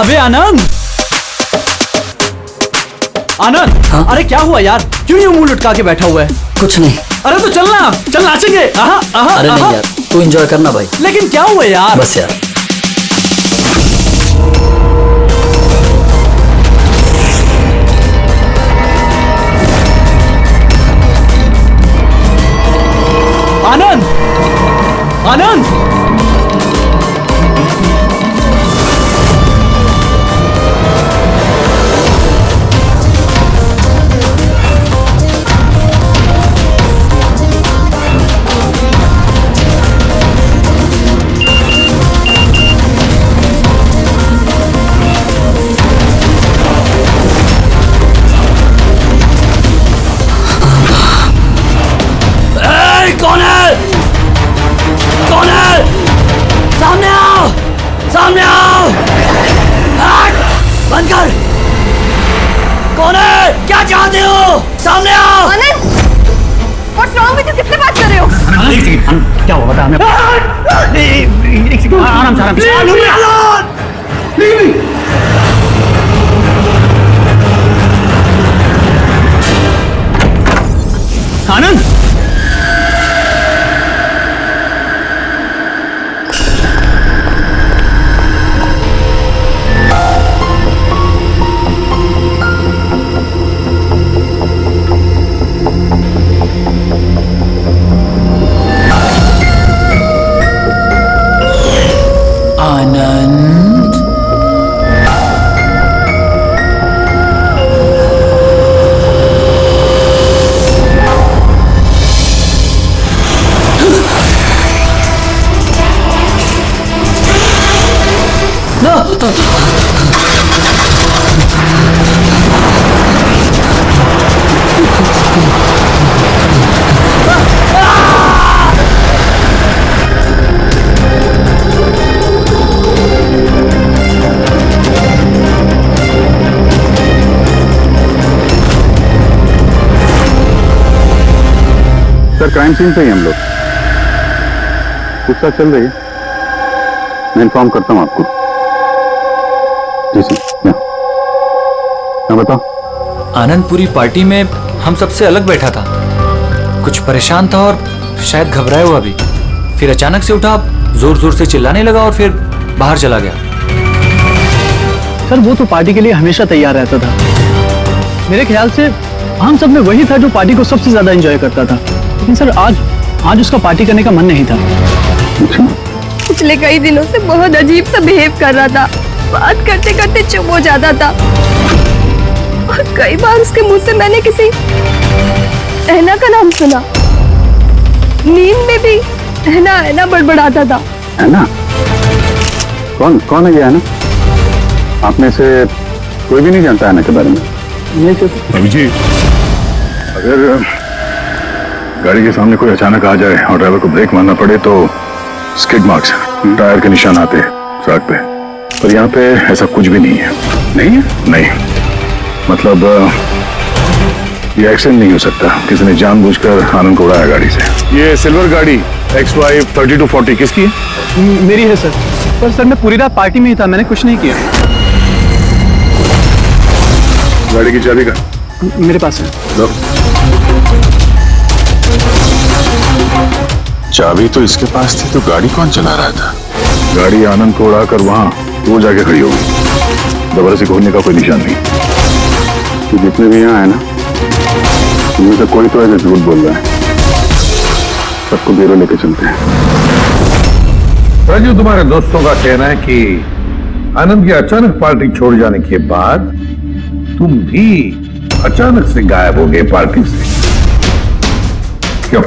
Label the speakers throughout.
Speaker 1: अबे आनंद, आनंद।
Speaker 2: हाँ?
Speaker 1: अरे क्या हुआ यार, क्यों यूं मुंह लटका के बैठा हुआ है?
Speaker 2: कुछ नहीं।
Speaker 1: अरे तो चलना, चल नाचेंगे।
Speaker 2: अरे नहीं यार, तू एंजॉय करना भाई।
Speaker 1: लेकिन क्या हुआ यार?
Speaker 2: बस यार।
Speaker 1: आनंद, आनंद। कौन है? कौन है? सामने आओ, सामने आओ। बंद कर। कौन है? क्या चाहते हो? सामने आओ।
Speaker 3: आनंद, what's wrong with you? किससे बात कर रहे हो?
Speaker 1: एक सेकंड, क्या हुआ बता हमें। एक सेकंड, आराम से, आराम से। आनंद, आनंद।
Speaker 4: सर क्राइम सीन पे ही हम लोग, पूछताछ चल रही है, मैं इन्फॉर्म करता हूँ आपको। जी सर। हाँ बताओ।
Speaker 5: आनंद पूरी पार्टी में हम सबसे अलग बैठा था, कुछ परेशान था और शायद घबराया हुआ भी। फिर अचानक से उठा, जोर जोर से चिल्लाने लगा और फिर बाहर चला गया।
Speaker 6: सर वो तो पार्टी के लिए हमेशा तैयार रहता था। मेरे ख्याल से हम सब में वही था जो पार्टी को सबसे ज्यादा एंजॉय करता था। लेकिन सर आज उसका पार्टी करने का मन नहीं था।
Speaker 3: पिछले कई दिनों से बहुत अजीब सा बिहेव कर रहा था। बात करते करते चुप हो जाता था और कई बार उसके मुंह से मैंने किसी ऐना का नाम सुना। नींद में भी ऐना ऐना बड़बड़ाता था।
Speaker 4: ऐना? कौन है ये ऐना? आप में से कोई भी नहीं जानता ऐना के बारे में? नहीं सर।
Speaker 7: अभी जी, अगर गाड़ी के सामने कोई अचानक आ जाए और ड्राइवर को ब्रेक मारना पड़े तो स्किड मार्क्स, टायर के निशान आते हैं सड़क पे, पर यहाँ पे ऐसा कुछ भी नहीं है। नहीं है? नहीं, मतलब ये एक्सीडेंट नहीं हो सकता। किसी ने जानबूझकर आनंद को उड़ाया गाड़ी से। ये सिल्वर गाड़ी XY 3240 किसकी है?
Speaker 6: मेरी है सर। पर सर मैं पूरी रात पार्टी में ही था, मैंने कुछ नहीं किया।
Speaker 7: गाड़ी की चाबी का?
Speaker 6: मेरे पास है।
Speaker 7: दो।
Speaker 4: चाबी तो इसके पास थी, तो गाड़ी कौन चला रहा था?
Speaker 7: गाड़ी आनंद को उड़ाकर वहां वो जाके खड़ी होगी। दोबारा से खोलने का कोई निशान नहीं।
Speaker 4: तो जितने भी यहाँ है ना, उनमें से कोई तो ऐसे झूठ बोल रहा है। सबको ब्यूरो लेके चलते हैं।
Speaker 8: राजू, तुम्हारे दोस्तों का कहना है कि आनंद की अचानक पार्टी छोड़ जाने के बाद तुम भी अचानक से गायब हो गए पार्टी से। क्यों?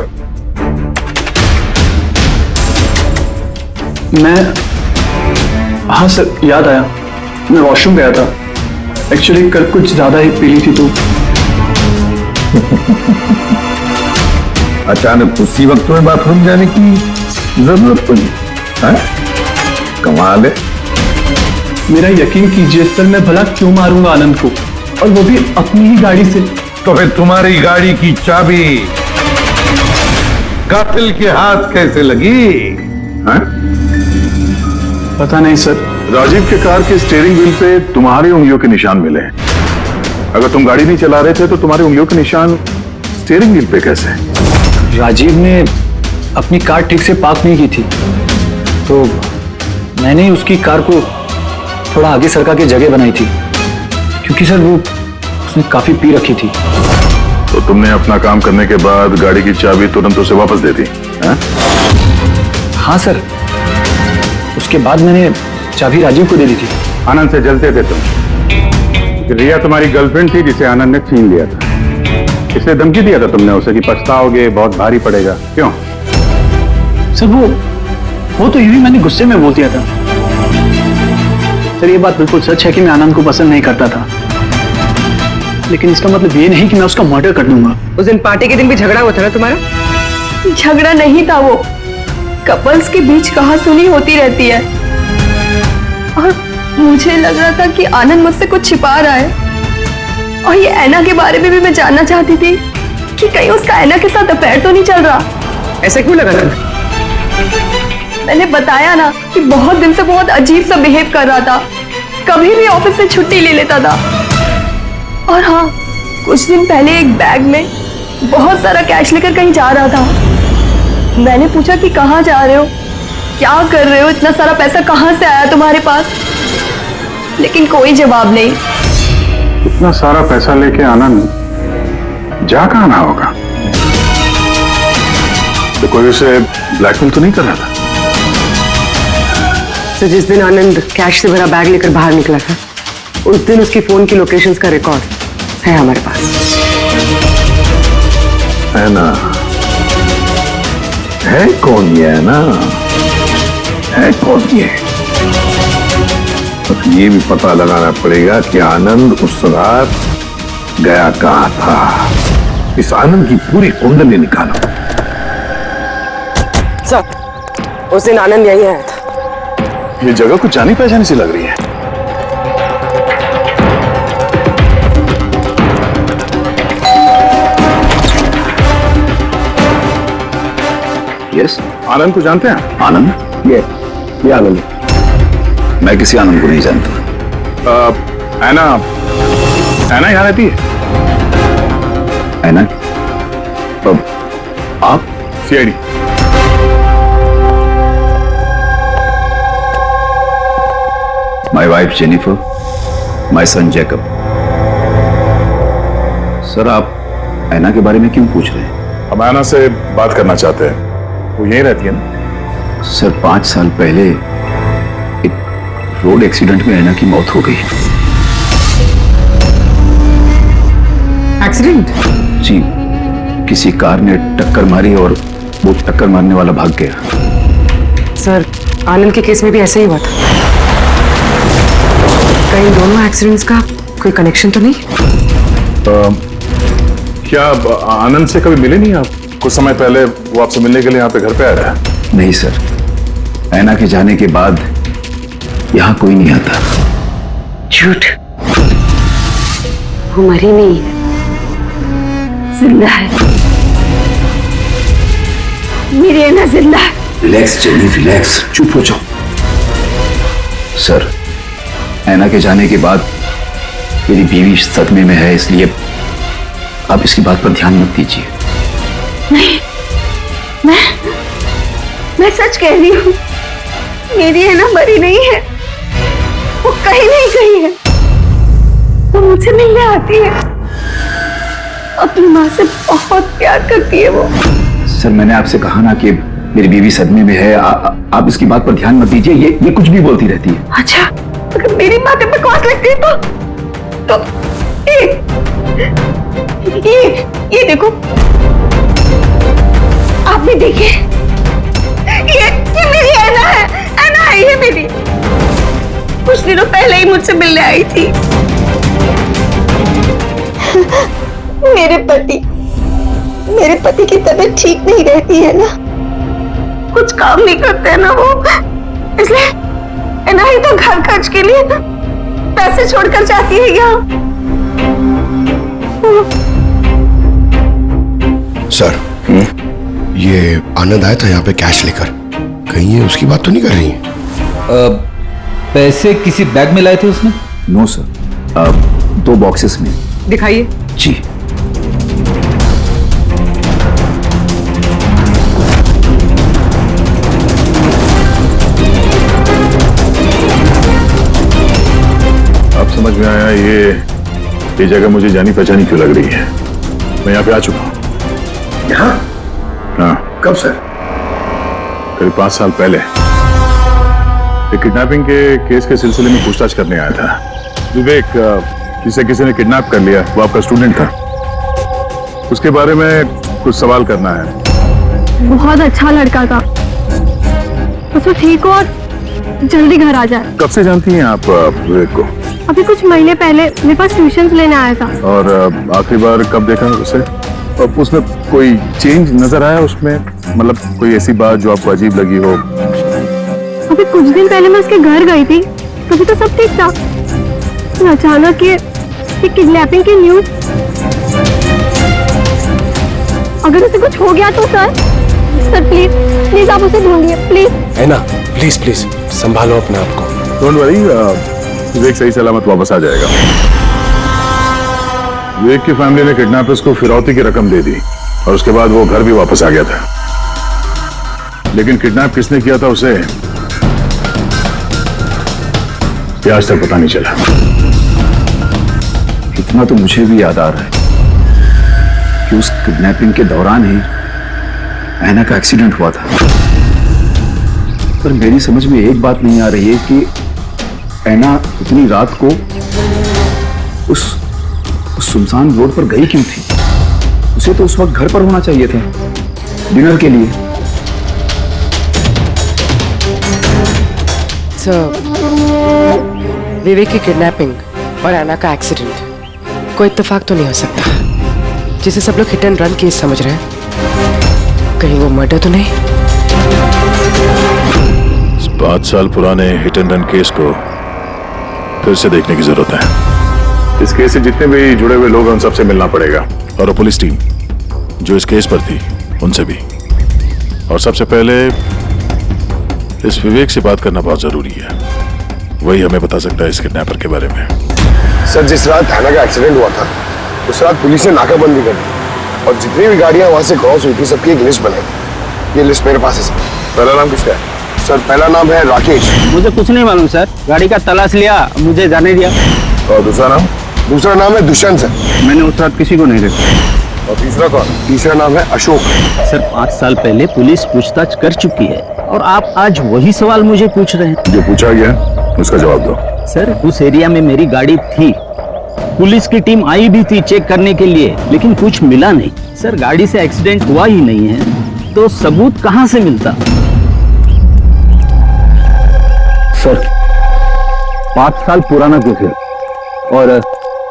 Speaker 6: हाँ सर, याद आया, मैं वॉशरूम गया था। एक्चुअली कल कुछ ज्यादा ही पी ली थी तो।
Speaker 8: अचानक उसी वक्त तुम्हें बाथरूम जाने की जरूरत पड़ी? कमाल है।
Speaker 6: मेरा यकीन कीजिए सर, मैं भला क्यों मारूंगा आनंद को, और वो भी अपनी ही गाड़ी से।
Speaker 8: तो फिर तुम्हारी गाड़ी की चाबी कातिल के हाथ कैसे लगी?
Speaker 6: पता नहीं सर,
Speaker 7: राजीव के कार के स्टीयरिंग व्हील पे तुम्हारी उंगलियों के निशान मिले हैं। अगर तुम गाड़ी नहीं चला रहे थे तो तुम्हारी उंगलियों के निशान स्टीयरिंग व्हील पे कैसे?
Speaker 6: राजीव ने अपनी कार ठीक से पार्क नहीं की थी, तो मैंने ही उसकी कार को थोड़ा आगे सरका के जगह बनाई थी, क्योंकि सर वो उसने काफी पी रखी थी।
Speaker 7: तो तुमने अपना काम करने के बाद गाड़ी की चाबी तुरंत उसे वापस दे दी?
Speaker 6: हाँ सर, उसके बाद मैंने चाबी राजीव को दे दी थी।
Speaker 4: आनंद से जलते थे तुम। रिया तुम्हारी गर्लफ्रेंड थी जिसे आनंद ने छीन लिया था। इसलिए धमकी दिया था तुमने उसे कि पछताओगे, बहुत भारी पड़ेगा। क्यों?
Speaker 6: सर वो तो यूं ही मैंने गुस्से में बोल दिया था। सर ये बात बिल्कुल सच है कि मैं आनंद को पसंद नहीं करता था, लेकिन इसका मतलब ये नहीं कि मैं उसका मर्डर कर दूंगा।
Speaker 9: उस दिन पार्टी के दिन भी झगड़ा हुआ था ना तुम्हारा?
Speaker 3: झगड़ा नहीं था, वो कपल्स के बीच कहासुनी होती रहती है, और मुझे लग रहा था कि आनंद मुझसे कुछ छिपा रहा है। और ये ऐना के बारे में भी मैं जानना चाहती थी कि कहीं उसका ऐना के साथ अफेयर तो नहीं चल रहा।
Speaker 9: ऐसा क्यों लगा तुम्हें?
Speaker 3: मैंने बताया ना कि बहुत दिन से बहुत अजीब सा बिहेव कर रहा था, कभी भी ऑफिस से छुट्टी ले लेता था। और हाँ, कुछ दिन पहले एक बैग में बहुत सारा कैश लेकर कहीं जा रहा था। मैंने पूछा कि कहाँ जा रहे हो, क्या कर रहे हो, इतना सारा पैसा कहाँ से आया तुम्हारे पास? लेकिन कोई जवाब नहीं।
Speaker 4: इतना सारा पैसा लेके आनंद जा कहाँ ना होगा?
Speaker 7: तो कोई उसे ब्लैकमेल तो नहीं कर रहा था?
Speaker 9: तो जिस दिन आनंद कैश से भरा बैग लेकर बाहर निकला था, उस दिन उसकी फोन की लोकेशंस का रिकॉर्ड है हमारे पास।
Speaker 7: है ना?
Speaker 8: है कौन ये? है ना? है कौन ये? तो ये भी पता लगाना पड़ेगा कि आनंद उस रात गया कहां था। इस आनंद की पूरी कुंडली निकालो।
Speaker 9: सर, उस दिन आनंद यहीं आया था।
Speaker 7: ये जगह कुछ जानी पहचानी सी लग रही है।
Speaker 4: यस,
Speaker 7: आनंद को जानते हैं?
Speaker 4: आनंद? ये आनंद। मैं किसी आनंद को नहीं जानता।
Speaker 7: ऐना यहाँ रहती है?
Speaker 4: ऐना? आप?
Speaker 7: CID.
Speaker 4: My wife Jennifer, my son Jacob. Sir, आप ऐना के बारे में क्यों पूछ रहे हैं?
Speaker 7: हम ऐना से बात करना चाहते हैं। वो यहीं रहती है ना?
Speaker 4: सर, 5 साल पहले एक रोड एक्सीडेंट में ऐना की मौत हो गई।
Speaker 9: एक्सीडेंट?
Speaker 4: जी, किसी कार ने टक्कर मारी और वो टक्कर मारने वाला भाग गया।
Speaker 9: सर, आनंद के केस में भी ऐसा ही हुआ था। कहीं दोनों एक्सीडेंट्स का कोई कनेक्शन तो नहीं?
Speaker 7: क्या आनंद से कभी मिले नहीं आप? कुछ समय पहले वो आपसे मिलने के लिए यहाँ पे घर पे आया था?
Speaker 4: नहीं सर, ऐना के जाने के बाद यहाँ कोई नहीं आता।
Speaker 3: झूठ, वो मरी नहीं है, जिंदा है। मेरी ऐना जिंदा है।
Speaker 4: रिलैक्स जेनी, रिलैक्स, चुप हो जाओ। सर, ऐना के जाने के बाद मेरी बीवी सदमे में है, इसलिए आप इसकी बात पर ध्यान मत दीजिए।
Speaker 3: नहीं, मैं सच कह रही हूँ, मेरी ऐना मरी नहीं है, वो कहीं नहीं गई है। वो मुझसे मिलने आती है, अपनी माँ से बहुत प्यार करती है वो।
Speaker 4: सर, मैंने आपसे कहा ना कि मेरी बीवी सदमे में है, आप इसकी बात पर ध्यान मत दीजिए। ये कुछ भी बोलती रहती है।
Speaker 3: अच्छा, अगर मेरी बात पे बकवास लगती है तो ये देखो, आप भी देखिए, ये मेरी ऐना है, ऐना है ये मेरी। कुछ दिनों पहले ही मुझसे मिलने आई थी। मेरे पति की तबीयत ठीक नहीं रहती है ना, कुछ काम नहीं करते हैं ना वो, इसलिए ऐना ही तो घर खर्च के लिए पैसे छोड़कर जाती है यहाँ।
Speaker 10: सर, ये आनंद आया था यहाँ पे कैश लेकर, कहीं ये उसकी बात तो नहीं कर रही है?
Speaker 5: पैसे किसी बैग में लाए थे उसने?
Speaker 4: नो सर, 2 बॉक्सेस में।
Speaker 9: दिखाइए।
Speaker 4: जी।
Speaker 7: अब समझ में आया ये जगह मुझे जानी पहचानी क्यों लग रही है। मैं यहाँ पे आ चुका हूँ।
Speaker 10: यहाँ?
Speaker 7: हाँ।
Speaker 10: कब सर?
Speaker 7: करीब 5 साल पहले एक किडनैपिंग के केस के सिलसिले में पूछताछ करने आया था। विवेक, जिसे किसी ने किडनैप कर लिया, वो आपका स्टूडेंट था। उसके बारे में कुछ सवाल करना है।
Speaker 3: बहुत अच्छा लड़का था, बस वो ठीक हो और जल्दी घर आ जाए।
Speaker 7: कब से जानती हैं आप विवेक को?
Speaker 3: अभी कुछ महीने पहले मेरे पास ट्यूशंस लेने आया था।
Speaker 7: और आखिरी बार कब देखा उसे? और उसमें कोई चेंज नजर आया उसमें? मतलब कोई ऐसी बात जो आपको अजीब लगी हो?
Speaker 3: अभी कुछ दिन पहले मैं उसके घर गई थी, तभी तो सब ठीक था। अचानक ये किडनैपिंग की न्यूज। अगर उसे कुछ हो गया तो सर प्लीज आप उसे ढूंढिए प्लीज।
Speaker 10: है ना, प्लीज संभालो अपने आप को।
Speaker 7: डोंट वरी, विवेक सही सलामत वापस आ जाएगा। विवेक की फैमिली ने किडनैपर्स को फिरौती की रकम दे दी और उसके बाद वो घर भी वापस आ गया था। लेकिन किडनैप किसने किया था उसे ये आज तक पता नहीं चला।
Speaker 4: इतना तो मुझे भी याद आ रहा है कि उस किडनैपिंग के दौरान ही ऐना का एक्सीडेंट हुआ था। पर मेरी समझ में एक बात नहीं आ रही है कि ऐना इतनी रात को उस सुनसान रोड पर गई क्यों थी? उसे तो उस वक्त घर पर होना चाहिए था डिनर के लिए।
Speaker 9: विवेक की किडनैपिंग और ऐना का एक्सीडेंट कोई इत्तेफाक तो नहीं हो सकता, जिसे सब लोग हिट एंड रन केस समझ रहे हैं। कहीं वो मर्डर तो नहीं?
Speaker 7: 5 साल पुराने हिट एंड रन केस को फिर से देखने की जरूरत है। इस केस से जितने भी जुड़े हुए लोग हैं उन सबसे मिलना पड़ेगा, और पुलिस टीम जो इस केस पर थी उनसे भी। और सबसे पहले इस विवेक से बात करना बहुत जरूरी है। वही हमें बता सकता है इस किडनैपर के बारे में।
Speaker 10: सर, जिस रात ऐना का एक्सीडेंट हुआ था उस रात पुलिस ने नाकाबंदी कर दी और जितनी भी गाड़ियां वहां से क्रॉस हुई थी सबकी एक लिस्ट बनाई। ये लिस्ट मेरे पास है सर। पहला नाम किसका है? सर, पहला नाम है राकेश।
Speaker 6: मुझे कुछ नहीं मालूम सर, गाड़ी का तलाश लिया, मुझे जाने दिया।
Speaker 7: और दूसरा नाम?
Speaker 10: दूसरा नाम है दुष्यंत सर।
Speaker 6: मैंने उस रात किसी को नहीं देखा।
Speaker 7: और तीसरा कौन?
Speaker 10: तीसरा नाम है अशोक।
Speaker 6: सर, 5 साल पहले पुलिस पूछताछ कर चुकी है और आप आज वही सवाल मुझे पूछ रहे हैं।
Speaker 7: जो पूछा गया उसका जवाब दो।
Speaker 6: सर, उस एरिया में मेरी गाड़ी थी, पुलिस की टीम आई भी थी चेक करने के लिए, लेकिन कुछ मिला नहीं। सर, गाड़ी से एक्सीडेंट हुआ ही नहीं है तो सबूत कहां से मिलता?
Speaker 4: सर, 5 साल पुराना केस है और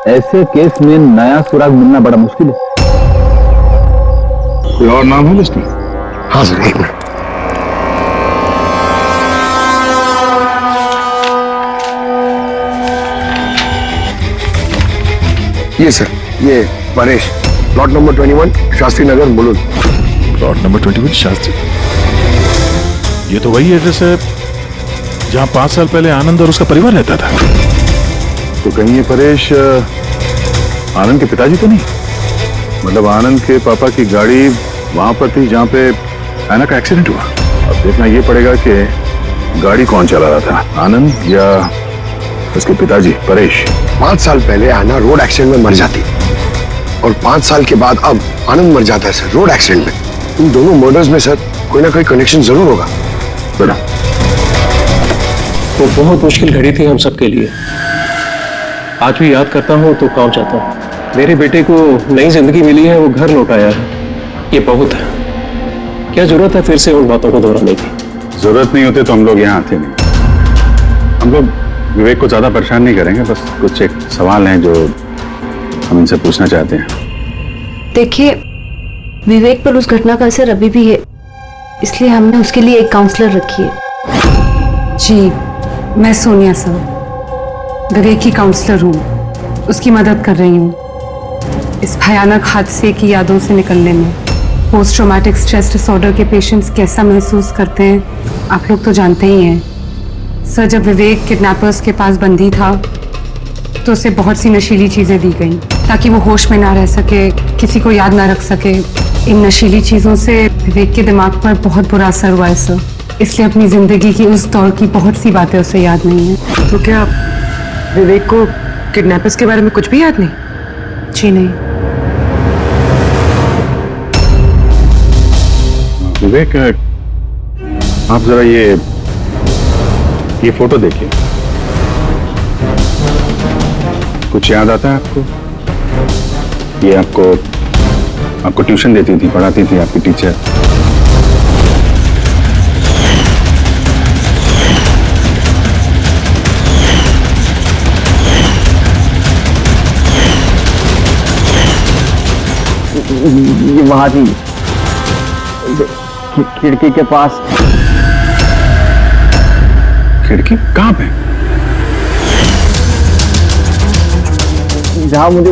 Speaker 4: ऐसे केस में नया सुराग मिलना बड़ा मुश्किल है।
Speaker 7: कोई और नाम है लिस्ट में?
Speaker 10: हाँ सर, एक मिनट। ये सर, ये Paresh, plot number 21 Shastri Nagar Mulund.
Speaker 7: Plot number 21 Shastri. ये तो वही एड्रेस है जहां 5 साल पहले आनंद और उसका परिवार रहता था। तो कहीं ये परेश आनंद के पिताजी तो नहीं? मतलब आनंद के पापा की गाड़ी वहां पर थी जहां पे ऐना का एक्सीडेंट हुआ। अब देखना ये पड़ेगा कि गाड़ी कौन चला रहा था, आनंद या उसके पिताजी परेश।
Speaker 10: 5 साल पहले ऐना रोड एक्सीडेंट में मर जाती और 5 साल के बाद अब आनंद मर जाता है सर रोड एक्सीडेंट में। इन दोनों मर्डर्स में सर कोई ना कोई कनेक्शन जरूर होगा।
Speaker 7: बेटा,
Speaker 11: वो बहुत मुश्किल घड़ी थी हम सबके लिए। आज भी याद करता हूँ तो कांप जाता हूँ। मेरे बेटे को नई जिंदगी मिली है, वो घर लौट आया है, ये बहुत है। क्या जरूरत है फिर से उन बातों को दोहराने की?
Speaker 7: जरूरत नहीं होती तो हम लोग यहाँ आते नहीं। हम लोग विवेक को ज्यादा परेशान नहीं करेंगे, बस कुछ एक सवाल हैं जो हम इनसे पूछना चाहते हैं।
Speaker 3: देखिए, विवेक पर उस घटना का असर अभी भी है, इसलिए हमने उसके लिए एक काउंसलर रखी है।
Speaker 12: जी, मैं सोनिया सर, विवेक की काउंसलर हूँ, उसकी मदद कर रही हूँ इस भयानक हादसे की यादों से निकलने में। पोस्ट ट्रॉमेटिक स्ट्रेस डिसऑर्डर के पेशेंट्स कैसा महसूस करते हैं आप लोग तो जानते ही हैं। सर, जब विवेक किडनैपर्स के पास बंदी था तो उसे बहुत सी नशीली चीजें दी गई ताकि वो होश में ना रह सके, किसी को याद ना रख सके। इन नशीली चीजों से विवेक के दिमाग पर बहुत बुरा असर हुआ है सर, इसलिए अपनी जिंदगी की उस दौर की बहुत सी बातें उसे याद नहीं है।
Speaker 9: तो क्या विवेक को किडनैपर्स के बारे में कुछ भी याद नहीं?
Speaker 12: जी नहीं।
Speaker 7: विवेक, आप जरा ये फोटो देखिए। कुछ याद आता है आपको? ये आपको ट्यूशन देती थी, पढ़ाती थी आपकी टीचर।
Speaker 2: ये वहां थी, खिड़की के पास।
Speaker 7: खिड़की कहाँ पे?
Speaker 2: जहां मुझे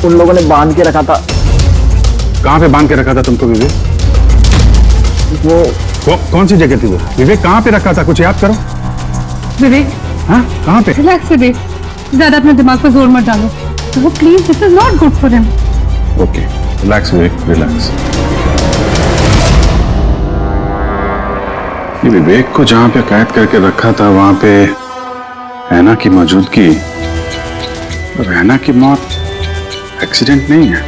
Speaker 2: उन लोगों ने बांध के रखा था।
Speaker 7: कहाँ पे बांध के रखा था तुमको विवेक? वो कौन सी जगह थी वो? विवेक कहाँ पे रखा था? कुछ याद करो।
Speaker 12: विवेक,
Speaker 7: हाँ, कहाँ पे?
Speaker 12: रिलैक्स विवेक, ज्यादा अपने दिमाग पर जोर मत डालो। वो please, this is not good for him.
Speaker 7: Okay, relax Vivek, relax. ये विवेक को जहां पे कैद करके रखा था वहां पे रैना की मौजूदगी, रैना की मौत एक्सीडेंट नहीं है।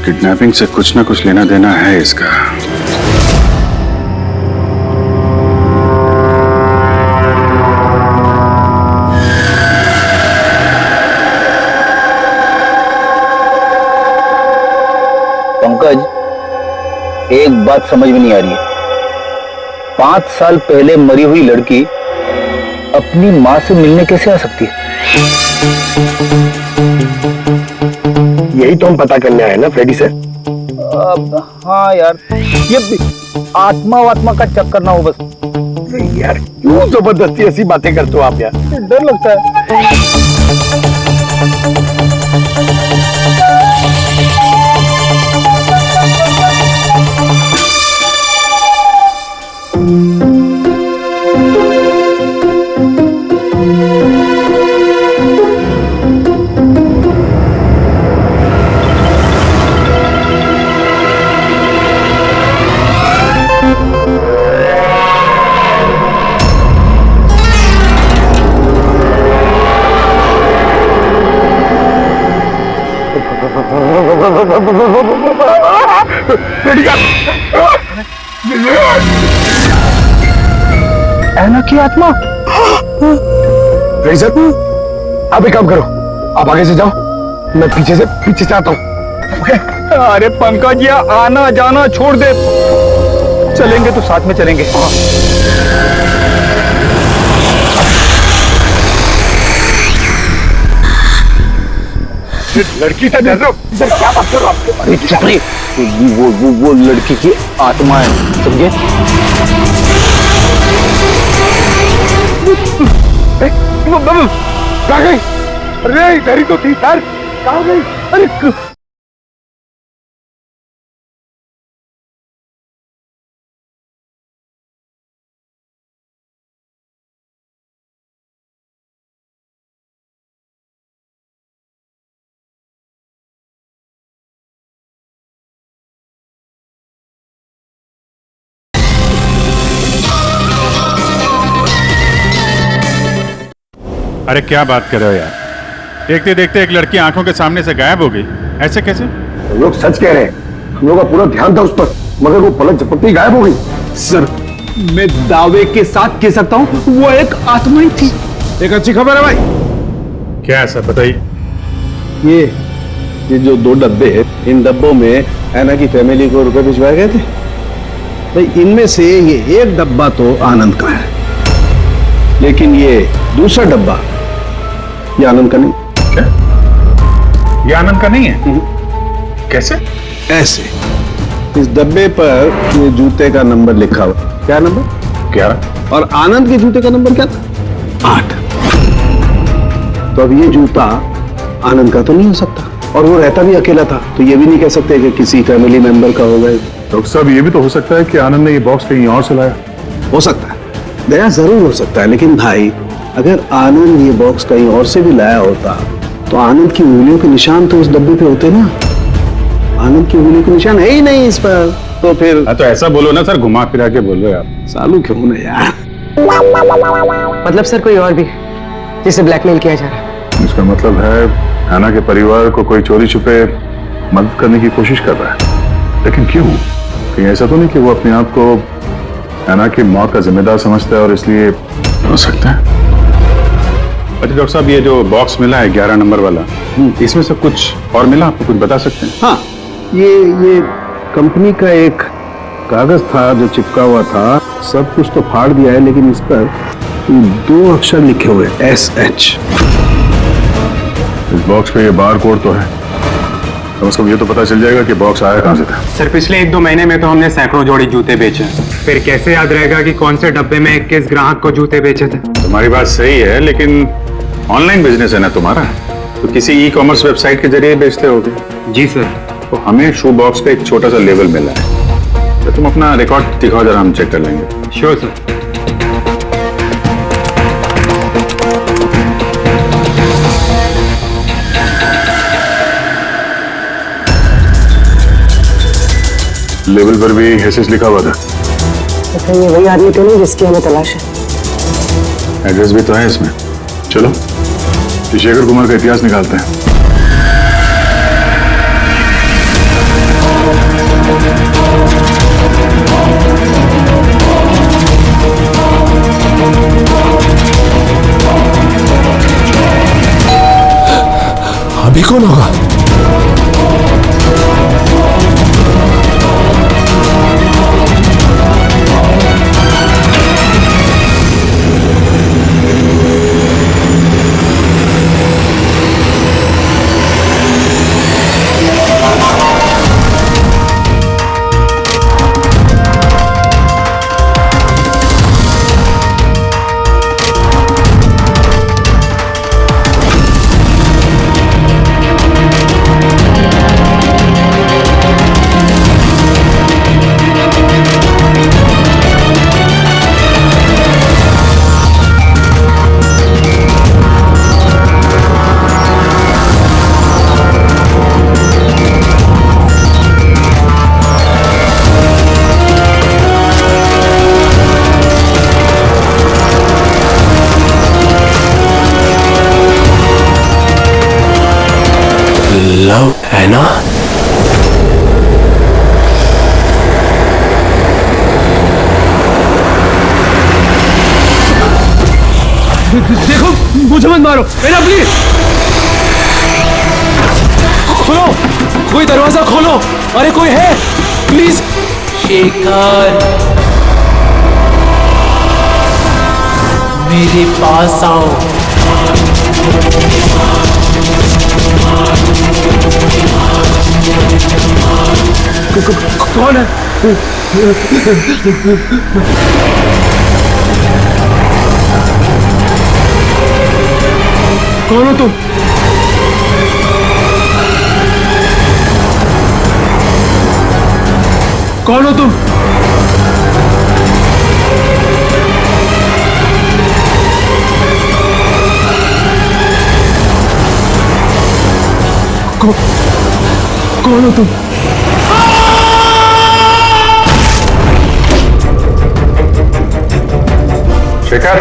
Speaker 7: किडनैपिंग से कुछ ना कुछ लेना देना है इसका।
Speaker 2: पंकज, एक बात समझ में नहीं आ रही है। 5 साल पहले मरी हुई लड़की अपनी मां से मिलने कैसे आ सकती है?
Speaker 10: यही तो हम पता करने आए ना फ्रेडी सर।
Speaker 2: हाँ यार, ये आत्मा का चक्कर ना हो बस।
Speaker 10: यार क्यों जबरदस्ती ऐसी बातें करते हो आप यार?
Speaker 2: डर लगता है।
Speaker 10: ऐना की आत्मा। सर, आप एक काम करो, आप आगे से जाओ, मैं पीछे से आता हूँ।
Speaker 6: अरे पंकज, ये आना जाना छोड़ दे, चलेंगे तो साथ में चलेंगे।
Speaker 10: लड़की से डर रहे हो? सर क्या बात कर रहे हो आप?
Speaker 2: अरे चुप रही, वो लड़की की आत्मा है, समझे?
Speaker 10: कहाँ गई? अरे इधर ही तो थी सर, कहाँ गई? अरे
Speaker 7: अरे क्या बात कर रहे हो यार? देखते देखते एक लड़की आंखों के सामने से गायब हो गई, ऐसे कैसे?
Speaker 10: हम लोग सच कह रहे हैं, हम लोग का पूरा ध्यान था उस पर, मगर वो पलक झपकते ही गायब हो गई।
Speaker 6: सर, मैं दावे के साथ कह सकता हूँ वो एक आत्मा ही थी।
Speaker 7: एक अच्छी खबर है भाई। क्या है सर, बताइए।
Speaker 8: ये जो 2 डब्बे हैं, इन डब्बों में ऐना की फैमिली को रुपए भिजवाए गए थे भाई। इनमें से ये एक डब्बा तो आनंद का है, लेकिन ये दूसरा डब्बा ये आनंद का नहीं।
Speaker 7: क्या? ये आनंद का नहीं है? कैसे?
Speaker 8: ऐसे, इस डब्बे पर ये जूते का नंबर लिखा हुआ। क्या नंबर?
Speaker 7: 11।
Speaker 8: और आनंद के जूते का नंबर क्या था? 8। तो अब ये जूता आनंद का तो नहीं हो सकता, और वो रहता भी अकेला था, तो ये भी नहीं कह सकते कि किसी फैमिली मेंबर का होगा।
Speaker 7: डॉक्टर साहब, ये भी तो हो सकता है कि आनंद ने ये बॉक्स कहीं और से लाया।
Speaker 8: हो सकता है, दया जरूर हो सकता है, लेकिन भाई अगर आनंद ये बॉक्स कहीं और से भी लाया होता तो आनंद की उंगलियों के निशान तो उस डब्बे पे होते ना। आनंद की उंगलियों के निशान है ही नहीं इस पर, तो फिर
Speaker 7: तो ऐसा बोलो ना सर, घुमा फिरा के बोलो यार।
Speaker 8: सालू क्यों ना यार।
Speaker 9: मतलब सर कोई और भी जिसे ब्लैकमेल किया जा रहा है?
Speaker 7: इसका मतलब है हैना के परिवार को कोई चोरी छुपे मदद करने की कोशिश कर रहा है, लेकिन क्यों? कहीं ऐसा तो नहीं कि वो अपने आप को हैना की मौत का जिम्मेदार समझता है और इसलिए? हो सकता है। अच्छा डॉक्टर साहब, ये जो बॉक्स मिला है 11 नंबर वाला, इसमें से कुछ और मिला? आपको कुछ बता सकते हैं?
Speaker 8: हाँ, ये कंपनी का एक कागज था जो चिपका हुआ था। सब कुछ तो फाड़ दिया है, लेकिन इस पर 2 अक्षर लिखे हुए SH।
Speaker 7: इस बॉक्स पे ये बार कोड तो है, कम से कम ये तो पता चल जाएगा कि बॉक्स आया कहाँ से था।
Speaker 13: सर पिछले 1-2 महीने में तो हमने सैकड़ों जोड़ी जूते बेचे, फिर कैसे याद रहेगा कि कौन से डब्बे में किस ग्राहक को जूते बेचे थे?
Speaker 7: तुम्हारी बात सही है, लेकिन ऑनलाइन बिजनेस है ना तुम्हारा, तो किसी ई-कॉमर्स वेबसाइट के जरिए बेचते होगे।
Speaker 13: जी सर।
Speaker 7: तो हमें शू बॉक्स पे एक छोटा सा लेबल मिला है, तो तुम अपना रिकॉर्ड दिखाओ जरा, हम चेक कर लेंगे।
Speaker 13: Sure sir.
Speaker 7: लेबल पर भी एसएस लिखा हुआ था।
Speaker 9: तो फिर ये वही आदमी तो नहीं जिसकी हमें तलाश है?
Speaker 7: एड्रेस भी तो है इसमें। चलो शेखर कुमार का इतिहास निकालते हैं।
Speaker 10: अभी कौन होगा? लव हैना?
Speaker 11: देखो मुझे मत मारो, हैना प्लीज खोलो, कोई दरवाजा खोलो। अरे कोई है प्लीज।
Speaker 1: शेखर, मेरे पास आओ।
Speaker 11: कौन है? कौन हो तुम? कौन हो तुम? कौन हो तुम?
Speaker 7: शेखर,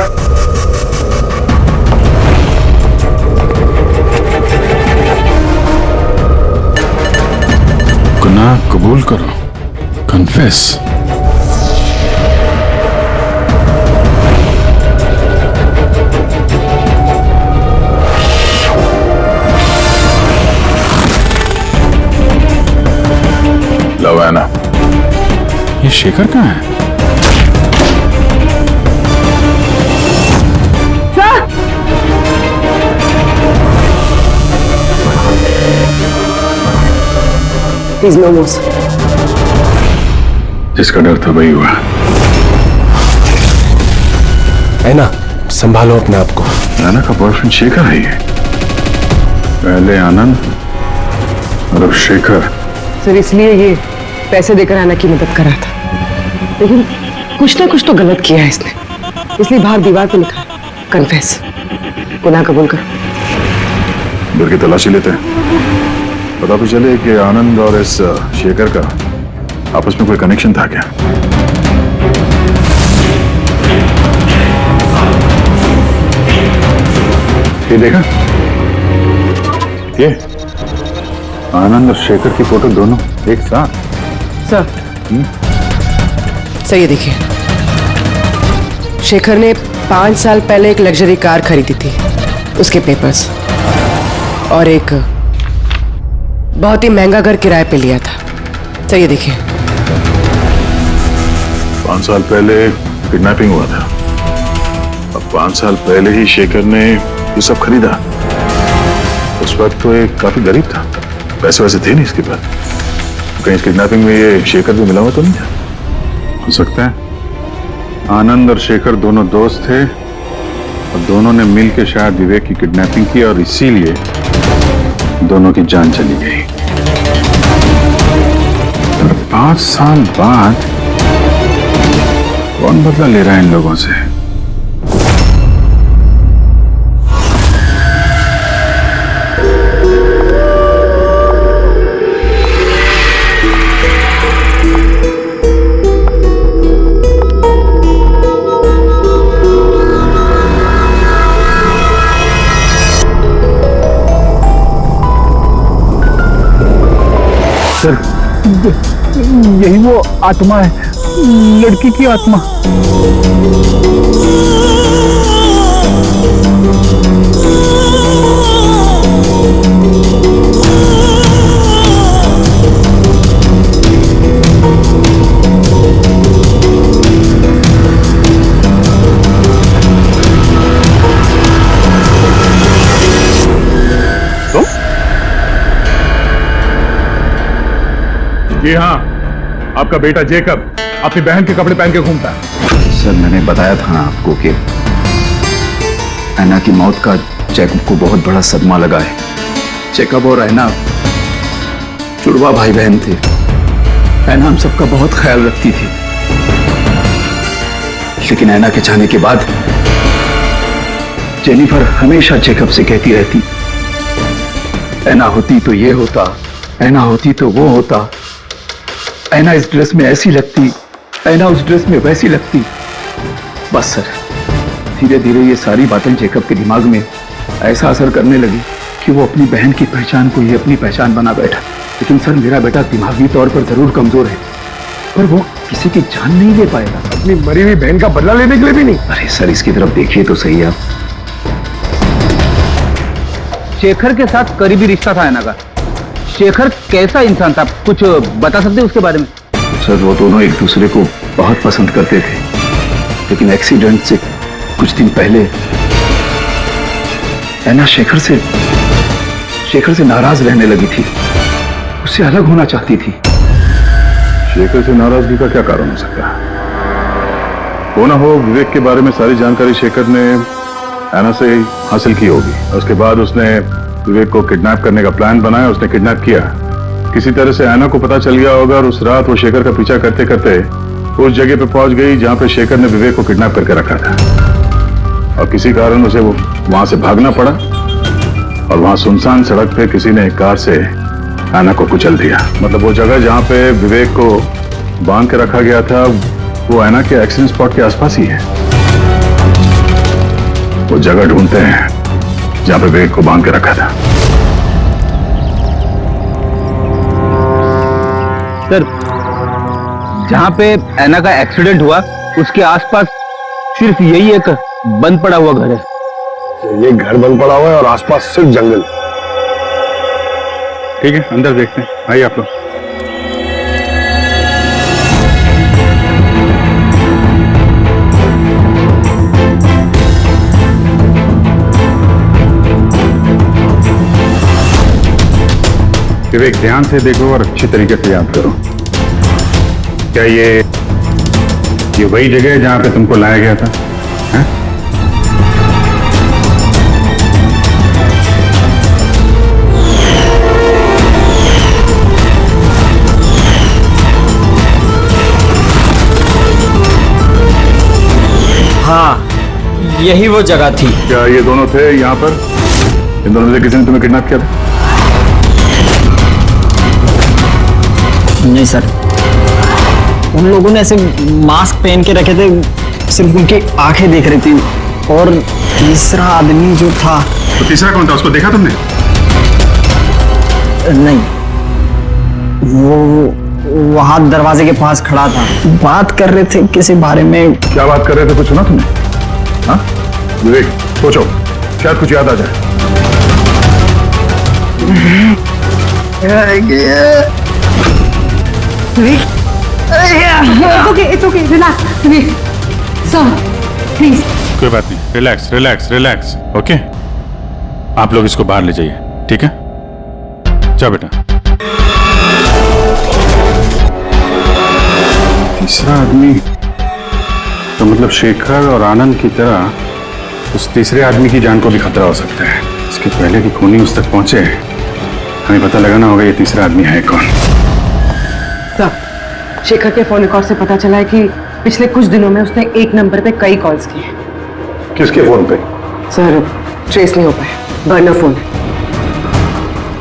Speaker 7: गुनाह कबूल करो, कन्फेस। लो हैना, ये शेखर कहाँ है?
Speaker 9: प्लीज नो मोर।
Speaker 7: जिसका डर था वही हुआ।
Speaker 10: हैना संभालो अपने आप को।
Speaker 7: हैना का बॉयफ्रेंड शेखर है ये। पहले आनंद और अब शेखर।
Speaker 9: सर इसलिए ये पैसे देकर हैना की मदद कर रहा था, लेकिन कुछ ना कुछ तो गलत किया है इसने। इसलिए बाहर दीवार पे लिखा है कन्फेस, गुनाह कबूल करो।
Speaker 7: घर की तलाशी लेते हैं, पता तो चले कि आनंद और इस शेखर का आपस में कोई कनेक्शन था क्या। ये देखा, ये आनंद और शेखर की फोटो दोनों एक साथ।
Speaker 9: सर सर ये देखिए, शेखर ने 5 साल पहले एक लग्जरी कार खरीदी थी, उसके पेपर्स, और एक बहुत ही महंगा घर किराए पे लिया था। सर ये देखिए,
Speaker 7: 5 साल पहले किडनैपिंग हुआ था, अब 5 साल पहले ही शेखर ने ये सब खरीदा। उस वक्त तो ये काफी गरीब था, पैसे वैसे थे नहीं इसके पास। कहीं इस किडनैपिंग में ये शेखर भी मिला हुआ तो नहीं था? हो सकता है आनंद और शेखर दोनों दोस्त थे और दोनों ने मिल के शायद विवेक की किडनैपिंग की और इसीलिए दोनों की जान चली गई। 5 साल बाद कौन बदला ले रहा है इन लोगों से?
Speaker 6: यही वो आत्मा है, लड़की की आत्मा।
Speaker 7: जी हाँ, आपका बेटा जेकब अपनी बहन के कपड़े पहन के घूमता है।
Speaker 4: सर मैंने बताया था ना आपको कि ऐना की मौत का जैकब को बहुत बड़ा सदमा लगा है। जैकब और ऐना जुड़वा भाई बहन थे। ऐना हम सबका बहुत ख्याल रखती थी, लेकिन ऐना के जाने के बाद जेनिफर हमेशा जैकब से कहती रहती, ऐना होती तो ये होता, ऐना होती तो वो होता, ऐना इस ड्रेस में ऐसी लगती, ऐना उस ड्रेस में वैसी लगती। बस सर, धीरे धीरे ये सारी बातें जैकब के दिमाग में ऐसा असर करने लगी कि वो अपनी बहन की पहचान को ही अपनी पहचान बना बैठा। लेकिन सर मेरा बेटा दिमागी तौर पर जरूर कमजोर है, पर वो किसी की जान नहीं ले पाएगा।
Speaker 10: अपनी मरी हुई बहन का बदला लेने के लिए भी नहीं।
Speaker 4: अरे सर इसकी तरफ देखिए तो सही आप।
Speaker 2: शेखर के साथ करीबी रिश्ता था ऐना का। शेखर कैसा इंसान था, कुछ बता सकते उसके बारे में?
Speaker 4: सर वो दोनों एक दूसरे को बहुत पसंद करते थे, लेकिन एक्सीडेंट से कुछ दिन पहले ऐना शेखर से नाराज रहने लगी थी, उससे अलग होना चाहती थी।
Speaker 7: शेखर से नाराजगी का क्या कारण हो सकता है? हो ना हो विवेक के बारे में सारी जानकारी शेखर ने ऐना से हासिल की होगी। उसके बाद उसने विवेक को किडनैप करने का प्लान बनाया, उसने किडनैप किया। किसी तरह से ऐना को पता चल गया होगा और उस रात वो शेखर का पीछा करते करते उस जगह पे पहुंच गई जहां पे शेखर ने विवेक को किडनैप करके रखा था, और किसी कारण उसे वो वहां से भागना पड़ा और वहां सुनसान सड़क पे किसी ने एक कार से ऐना को कुचल दिया। मतलब वो जगह जहां पे विवेक को बांध के रखा गया था वो ऐना के एक्सीडेंट स्पॉट के आसपास ही है। वो जगह ढूंढते हैं जहां पे विवेक को बांध के रखा था।
Speaker 2: सर जहां पे ऐना का एक्सीडेंट हुआ उसके आसपास सिर्फ यही एक बंद पड़ा हुआ घर है।
Speaker 10: ये घर बंद पड़ा हुआ है और आसपास सिर्फ जंगल।
Speaker 7: ठीक है, अंदर देखते हैं, आइए आप लोग। विवेक ध्यान से देखो और अच्छी तरीके से याद करो। क्या ये वही जगह है जहां पे तुमको लाया गया था? है?
Speaker 1: हाँ, यही वो जगह थी।
Speaker 7: क्या ये दोनों थे यहाँ पर? इन दोनों में से किसी ने तुम्हें किडनैप किया था?
Speaker 1: नहीं सर, उन लोगों ने ऐसे मास्क पहन के रखे थे, सिर्फ उनकी आंखें देख रही थी। और तीसरा आदमी जो था,
Speaker 7: तो तीसरा कौन था? उसको देखा तुमने?
Speaker 1: नहीं, वो वहां दरवाजे के पास खड़ा था, बात कर रहे थे किसी बारे में।
Speaker 7: क्या बात कर रहे थे, कुछ सुना तुमने? हाँ विवेक, सोचो, शायद कुछ याद आ जाए।
Speaker 12: It's okay, relax. Sir, please.
Speaker 7: कोई बात नहीं, रिलैक्स रिलैक्स रिलैक्स। ओके, आप लोग इसको बाहर ले जाइए, ठीक है? जाओ बेटा। तीसरा आदमी तो मतलब शेखर और आनंद की तरह उस तीसरे आदमी की जान को भी खतरा हो सकता है। इसके पहले कि खूनी उस तक पहुंचे, हमें पता लगाना होगा ये तीसरा आदमी है कौन।
Speaker 9: सर, शेखर के फोन रिकॉर्ड से पता चला है कि पिछले कुछ दिनों में उसने एक नंबर पे कई कॉल्स किए हैं।
Speaker 7: किसके फोन पे?
Speaker 9: सर, ट्रेस नहीं हो पाया, बर्नर फोन।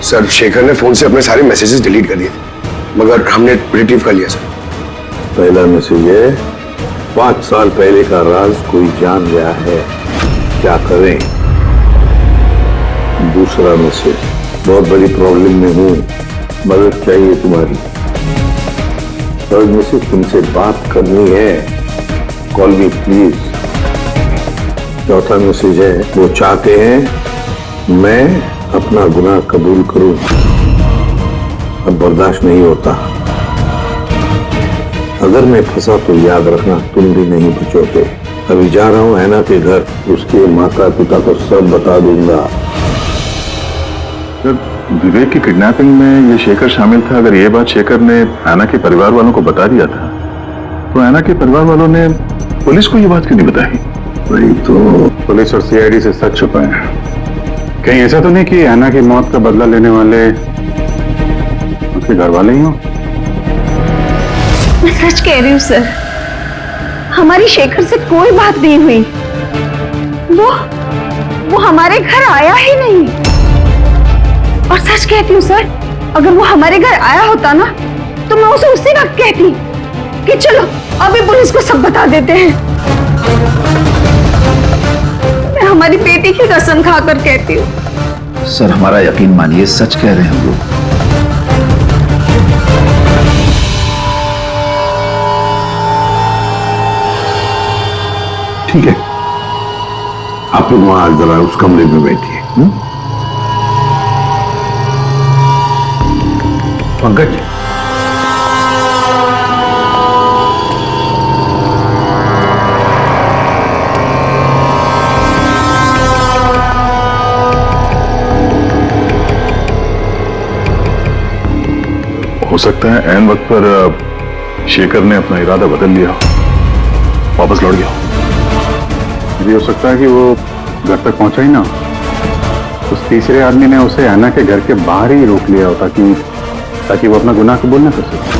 Speaker 10: सर, शेखर ने फोन से अपने सारे मैसेजेस डिलीट कर दिए थे, मगर हमने रिट्रीव कर लिया सर।
Speaker 8: पहला मैसेज है, 5 साल पहले का राज कोई जान गया है, क्या करें? दूसरा मैसेज, बहुत बड़ी प्रॉब्लम में हूँ, मदद चाहिए तुम्हारी। थर्ड मैसेज, तुमसे बात करनी है, कॉल मी प्लीज। चौथा मैसेज है, वो चाहते हैं मैं अपना गुनाह कबूल करूं, अब बर्दाश्त नहीं होता। अगर मैं फंसा तो याद रखना तुम भी नहीं बचोगे। अभी जा रहा हूँ ऐना के घर, उसके माता पिता को सब बता दूंगा।
Speaker 7: विवेक की किडनैपिंग में ये शेखर शामिल था। अगर ये बात शेखर ने ऐना के परिवार वालों को बता दिया था, तो ऐना के परिवार वालों ने पुलिस को ये बात क्यों नहीं बताई?
Speaker 8: वही तो,
Speaker 7: पुलिस और सीआईडी से सच छुपा है। कहीं ऐसा तो नहीं कि ऐना की मौत का बदला लेने वाले उसके घर वाले ही हों?
Speaker 3: मैं सच कह रही हूँ सर, हमारी शेखर से कोई बात नहीं हुई। वो हमारे घर आया ही नहीं। और सच कहती हूँ सर, अगर वो हमारे घर आया होता ना, तो मैं उसे उसी वक्त कहती कि चलो अभी पुलिस को सब बता देते हैं। मैं हमारी बेटी की कसम खाकर कहती हूँ।
Speaker 4: सर, हमारा यकीन मानिए, सच कह रहे हैं हम लोग।
Speaker 8: ठीक है, आप लोग वहां जरा उस कमरे में बैठिए। पंकज,
Speaker 7: हो सकता है ऐन वक्त पर शेखर ने अपना इरादा बदल लिया, वापस लौट गया। ये हो सकता है कि वो घर तक पहुंचा ही ना, उस तीसरे आदमी ने उसे ऐना के घर के बाहर ही रोक लिया हो, ताकि वो अपना गुनाह कबूल न कर सके।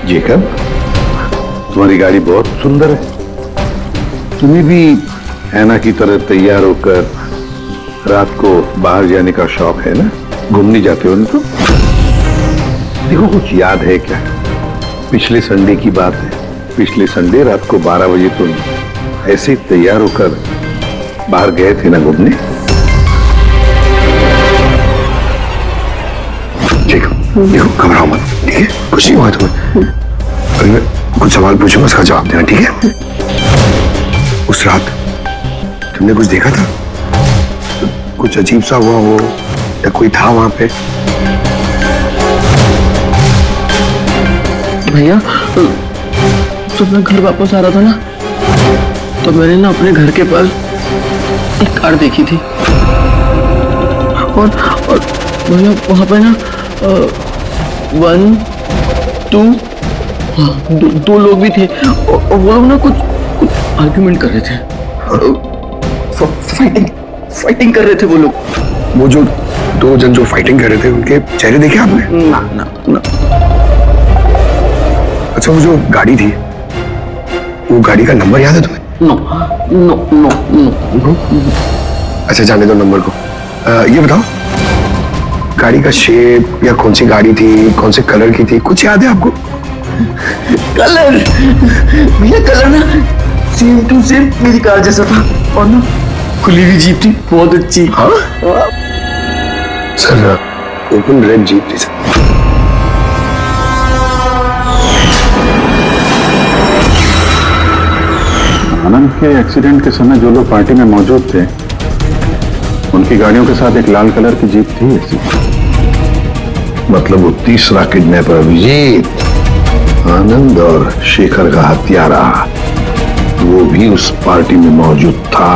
Speaker 8: जेकब, तुम्हारी गाड़ी बहुत सुंदर है। तुम्हें भी ऐना की तरह तैयार होकर रात को बाहर जाने का शौक है ना? घूमने जाते हो ना? तो देखो, कुछ याद है क्या? पिछले संडे की बात है। पिछले संडे रात को 12 बजे तुम ऐसे तैयार होकर बाहर गए थे ना घूमने? देखो, घबराओ मत, ठीक है? कुछ नहीं हुआ तुम्हें। अगर मैं कुछ सवाल पूछूंगा, उसका जवाब देना, ठीक है? उस रात तुमने कुछ देखा था? कुछ अजीब सा हुआ हो, या कोई था वहां पे?
Speaker 6: भैया, जब मैं घर वापस आ रहा था ना, तो मैंने ना अपने घर के पास एक कार देखी थी। और भैया, वहां पे ना 1, 2, दो लोग भी थे, और वो लोग ना कुछ आर्ग्यूमेंट कर रहे थे।
Speaker 4: फाइटिंग कर रहे थे वो लोग।
Speaker 10: वो जो दो जन जो फाइटिंग कर रहे थे उनके चेहरे देखे आपने?
Speaker 4: ना ना ना।
Speaker 10: अच्छा, वो जो गाड़ी थी, वो गाड़ी का नंबर याद है तुम्हें?
Speaker 4: No no no no.
Speaker 10: अच्छा, जाने दो नंबर को। ये बताओ, गाड़ी का शेप या कौन सी गाड़ी थी, कौन से कलर की थी, कुछ याद है आपको?
Speaker 4: कलर भैया, कलर ना सेम टू सेम मेरी कार जैसा था, और ना खुली हुई जीप थी, बहुत अच्छी।
Speaker 10: हाँ सर, ओपन रेड जीप थी सर।
Speaker 7: आनंद के एक्सीडेंट के समय जो लोग पार्टी में मौजूद थे, उनकी गाड़ियों के साथ एक लाल कलर की जीप थी ऐसी।
Speaker 10: मतलब वो तीसरा किडनैपर अभिजीत, आनंद और शेखर का हत्यारा, वो भी उस पार्टी में मौजूद था।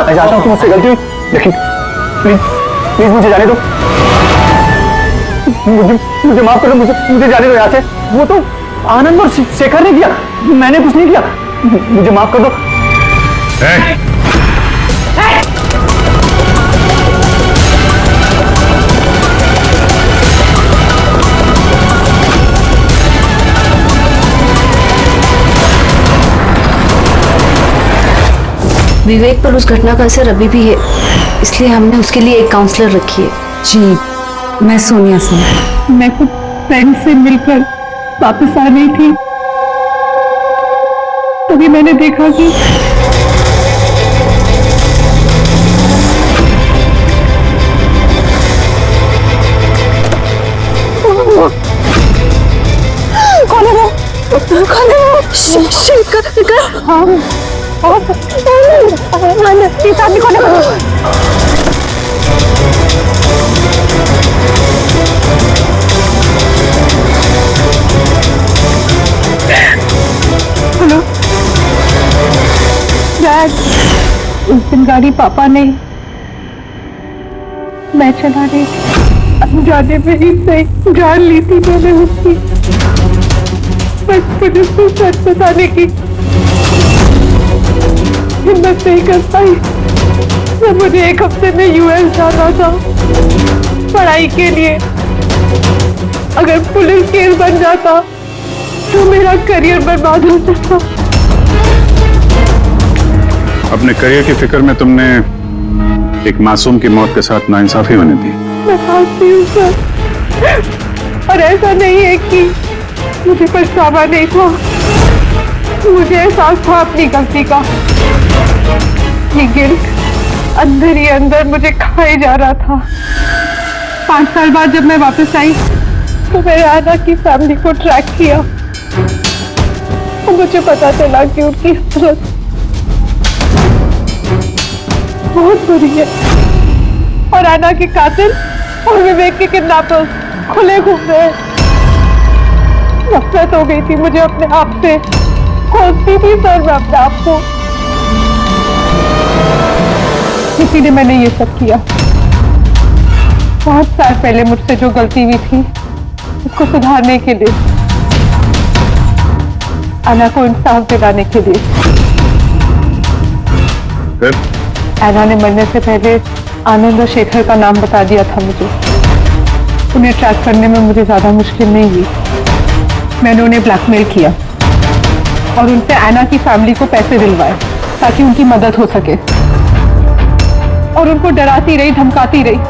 Speaker 1: मैं जानता हूँ कि मुझसे गलती हुई, लेकिन प्लीज प्लीज मुझे जाने दो। मुझे माफ करो, मुझे जाने दो यहाँ से। वो तो आनंद और शेखर ने किया, मैंने कुछ नहीं किया। मुझे माफ कर दो।
Speaker 3: विवेक पर उस घटना का असर अभी भी है, इसलिए हमने उसके लिए एक काउंसलर रखी है।
Speaker 12: जी, मैं सोनिया सिंह। मैं कुछ फ्रेंड से मिलकर वापस आ रही थी, तभी मैंने देखा कि
Speaker 3: कौन है वो? कौन है वो? शेखर। हाँ, इस आदमी कौन है?
Speaker 12: हेलो डैड, उस दिन गाड़ी पापा ने, मैं चला रही थी, जाने में ही सही जान ली थी मैंने उसकी, बस पुलिस को सच बताने की हिम्मत नहीं कर पाई। मैं मुझे एक हफ्ते में यूएस जाना था पढ़ाई के लिए। अगर पुलिस केस बन जाता तो मेरा करियर बर्बाद हो सकता।
Speaker 7: अपने करियर की फिक्र में तुमने एक मासूम की मौत के साथ नाइंसाफी होने दी।
Speaker 12: मैं मानती हूँ सर, और ऐसा नहीं है कि मुझे पछतावा नहीं था, मुझे एहसास था अपनी गलती का। ये गिल्ट अंदर ही अंदर मुझे खाए जा रहा था। 5 साल बाद जब मैं वापस आई तो मैंने आना की फैमिली को ट्रैक किया, तो मुझे पता चला कि उनकी हालत बहुत बुरी है, और आना के कातिल और विवेक के किडनैपर्स खुले घूम रहे हैं। नफरत हो गई थी मुझे अपने आप से, खोजती थी सर मैं अपने आप को, इसीलिए मैंने ये सब किया। 5 साल पहले मुझसे जो गलती हुई थी उसको सुधारने के लिए, आना को इंसाफ दिलाने के लिए।
Speaker 7: फिर
Speaker 12: ऐना ने मरने से पहले आनंद और शेखर का नाम बता दिया था मुझे। उन्हें ट्रैक करने में मुझे ज्यादा मुश्किल नहीं हुई। मैंने उन्हें ब्लैकमेल किया और उनसे ऐना की फैमिली को पैसे दिलवाए ताकि उनकी मदद हो सके, और उनको डराती रही, धमकाती रही,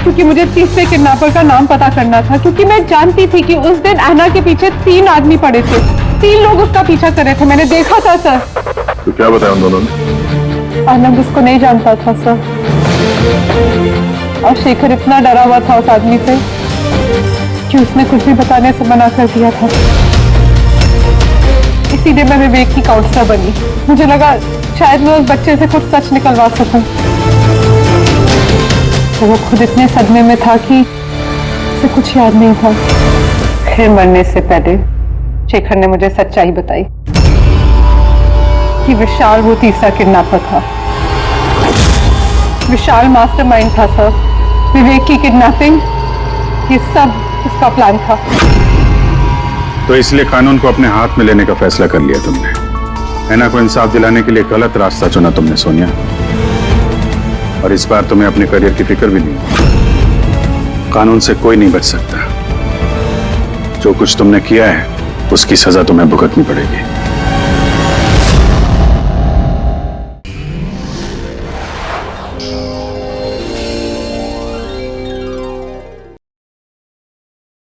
Speaker 12: क्योंकि मुझे तीसरे किडनैपर का नाम पता करना था, क्योंकि मैं जानती थी कि उस दिन ऐना के पीछे 3 आदमी पड़े थे, 3 लोग उसका पीछा कर रहे थे। मैंने देखा था सर।
Speaker 7: तो क्या बताया उन दोनों ने?
Speaker 12: आनंद उसको नहीं जानता था सर, और शेखर इतना डरा हुआ था उस आदमी से कि उसने कुछ भी बताने से मना कर दिया था। इसीलिए मैं विवेक की काउंसलर बनी। मुझे लगा शायद मैं उस बच्चे से कुछ सच निकलवा सकूं। तो वो खुद इतने सदमे में था कि उसे कुछ याद नहीं था। फिर मरने से पहले शेखर ने मुझे सच्चाई बताई कि विशाल वो तीसरा किडनैपर था। विशाल मास्टरमाइंड था सर। विवेक की किडनैपिंग, ये सब उसका प्लान था।
Speaker 7: तो इसलिए कानून को अपने हाथ में लेने का फैसला कर लिया तुमने। ऐना को इंसाफ दिलाने के लिए गलत रास्ता चुना तुमने सोनिया, और इस बार तुम्हें अपने करियर की फिक्र भी नहीं। कानून से कोई नहीं बच सकता। जो कुछ तुमने किया है उसकी सजा तुम्हें भुगतनी पड़ेगी।